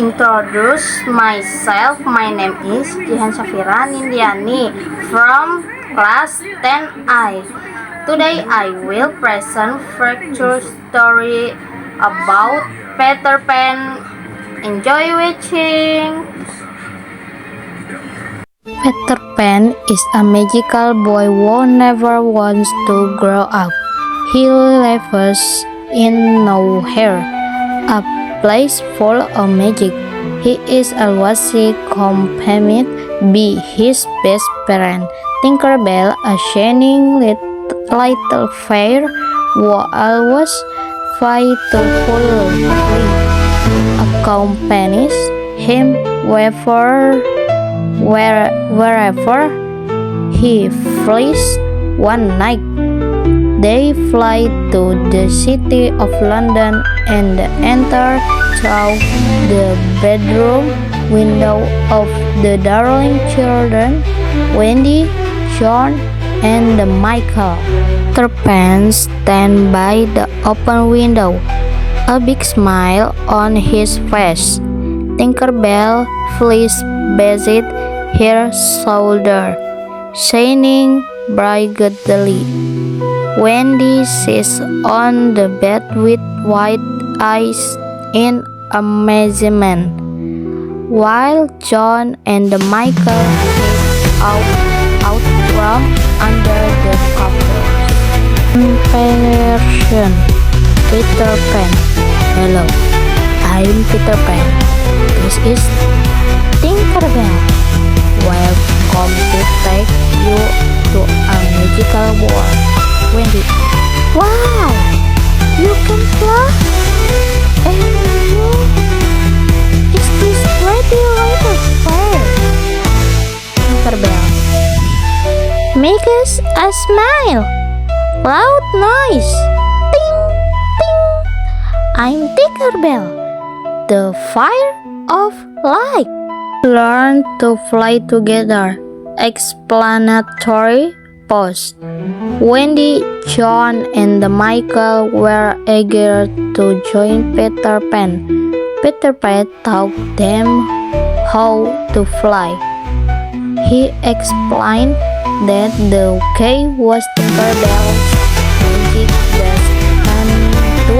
introduce myself. My name is Jihan Safira Nindiani from class 10I. Today I will present true story about Peter Pan. Enjoy watching. Peter Pan is a magical boy who never wants to grow up. He lives in nowhere, a place full of magic. He is always accompanied by his best friend, Tinkerbell, a shining little fairy who always fights to fully accompanies him wherever he flees. One night, they fly to the city of London and enter through the bedroom window of the darling children, Wendy, John, and Michael. Peter Pan stands by the open window, a big smile on his face. Tinkerbell flies beside her shoulder, shining brightly. Wendy sits on the bed with wide eyes in amazement, while John and Michael peek out from under the covers. Comparison. Peter Pan. Hello, I'm Peter Pan. This is Tinkerbell. Welcome to take you to a magical world. Wendy. Wow! You can fly? And you? Is this pretty little fair? Tinkerbell. Make us a smile. Loud noise. Ting, ting. I'm Tinkerbell, the fire of light. Learn to fly together. Explanatory pause. Wendy, John, and Michael were eager to join Peter Pan. Peter Pan taught them how to fly. He explained that the key was Tinkerbell's magic dust and to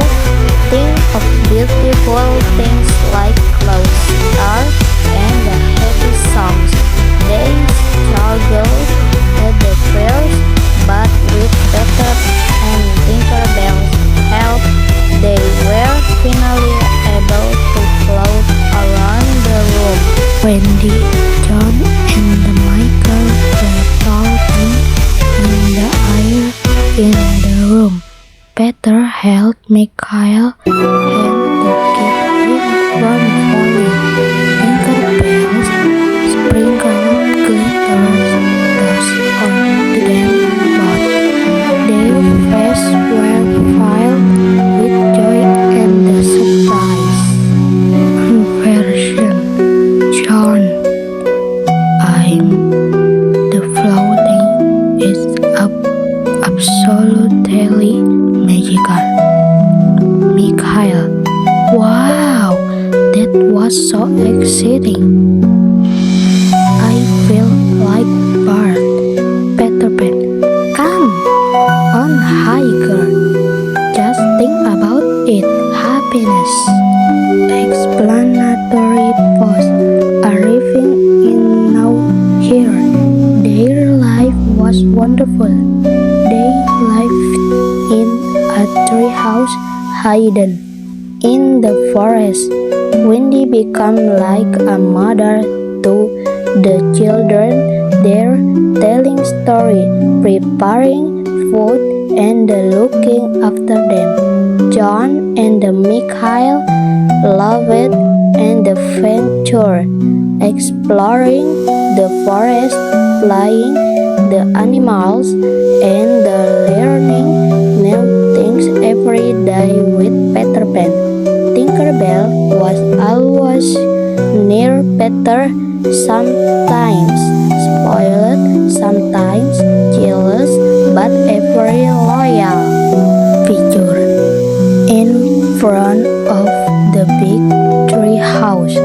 think of beautiful things like clouds, stars, and happy songs. They struggled at the first, but with Peter and Tinkerbell's help, they were finally able to float around the room. Wendy, John, and Michael were floating in the air in the room. Peter held Michael's hand to keep him from falling. Tinkerbell sprinkled glitters dust onto them both. Their faces were filled with joy and surprise. Version. John. I'm the floating is absolutely magical. Michael. Wow, that was so exciting. I feel like Bart. Peter Pan. Come on higher. Just think about it. Happiness. Explanatory pause. Arriving in now here. Their life was wonderful. They lived in a treehouse hidden in the forest. Wendy became like a mother to the children there, telling stories, preparing food, and looking after them. John and Michael loved and adventure, exploring the forest, flying the animals, and learning new things every day with Peter Pan. Tinkerbell was always near Peter, sometimes spoiled, sometimes jealous, but ever loyal. Feature. In front of the big tree house,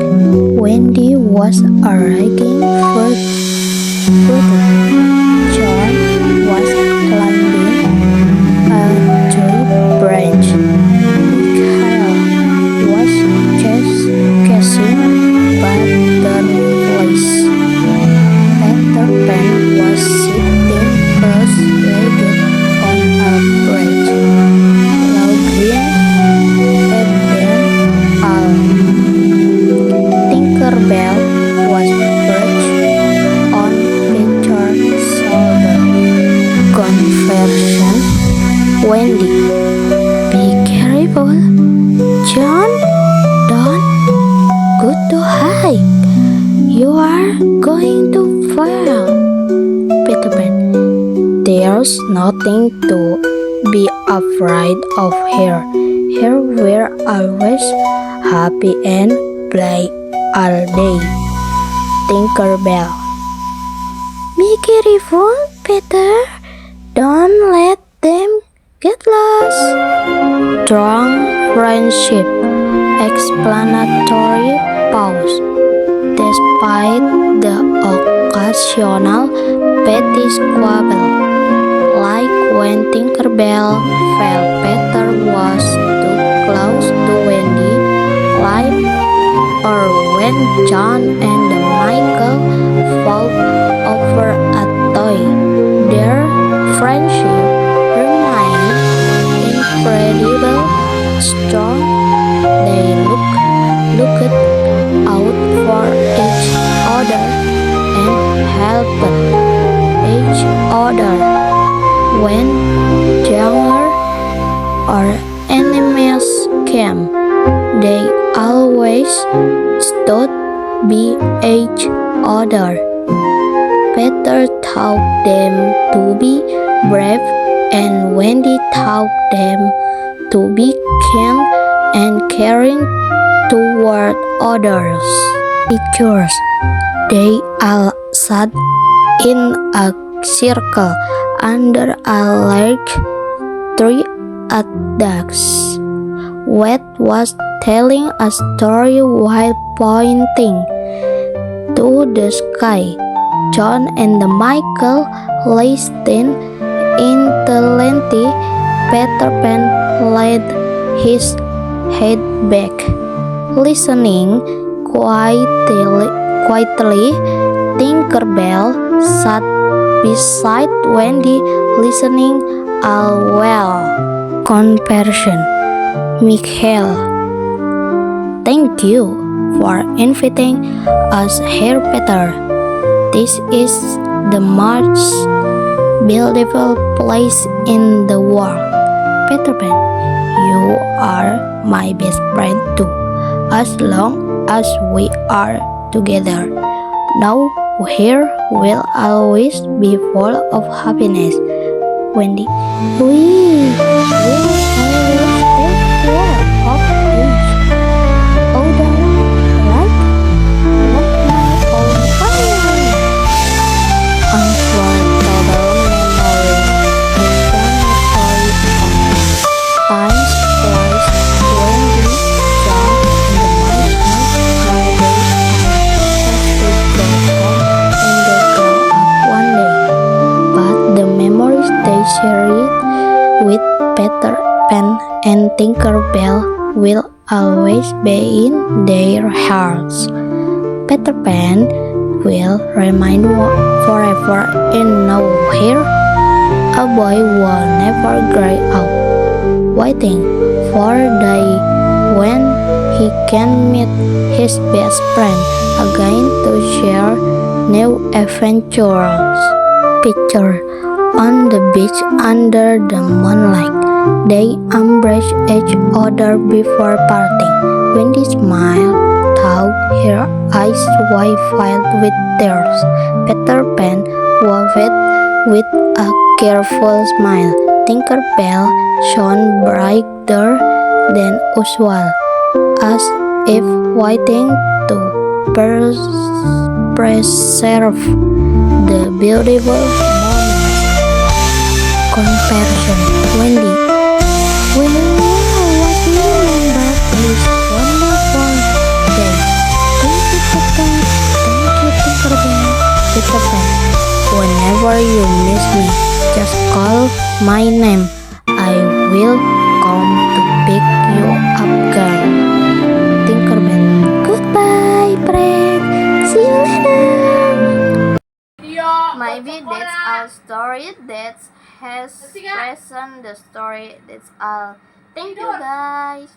Wendy was arranging fruit. John was climbing a tree branch. Michael was chasing butterflies. Peter Pan was sitting cross-legged on a branch, looking at them all. Tinkerbell was perched on Peter's shoulder. Conversion. Wendy, be careful. John, don't go too high. You are going to fall. Peter Pan, there's nothing to be afraid of here. Here we're always happy and play all day. Tinkerbell, be careful, Peter. Don't let them get lost. Strong friendship. Explanatory pause. Despite the occasional petty squabble, like when Tinkerbell felt Peter was too close to Wendy, like or when John and Michael fought over a toy, their friendship remained incredible strong. They looked out for each other and helped each other when danger or enemies came. They always stood by each other. Peter taught them to be brave, and Wendy taught them to be kind and caring toward others. Pictures. They all sat in a circle under a large tree at dusk. Wet was telling a story while pointing to the sky. John and Michael listened intently. Peter Pan laid his head back, listening quietly. Tinkerbell sat beside Wendy, listening all well. Conversion. Michael, thank you for inviting us here, Peter. This is the most beautiful place in the world. Peter Pan, you are my best friend too, as long as we are together. Now here will always be full of happiness. Wendy, we will always take care of each other, right? Like my own family. Unforgettable memories. Explanatory pause. Time flies. Wendy, John, and Michael nowadays are expected to grow up and they grow up one day. But the memories they shared with Peter Pan and Tinkerbell will always be in their hearts. Peter Pan will remain forever in nowhere, a boy will never grow up, waiting for the day when he can meet his best friend again to share new adventures. Picture on the beach under the moonlight. They embrace each other before parting. Wendy smiled, though her eyes were filled with tears. Peter Pan waved with a careful smile. Tinkerbell shone brighter than usual, as if waiting to preserve the beautiful moment. Conversion. Wendy, when you always remember this wonderful day, don't you Whenever you miss me, just call my name. I will come to pick you up, girl. Tinkerbell. Goodbye, friend. See you later. Maybe that's our story. That has present the story. That's all. Thank you, guys.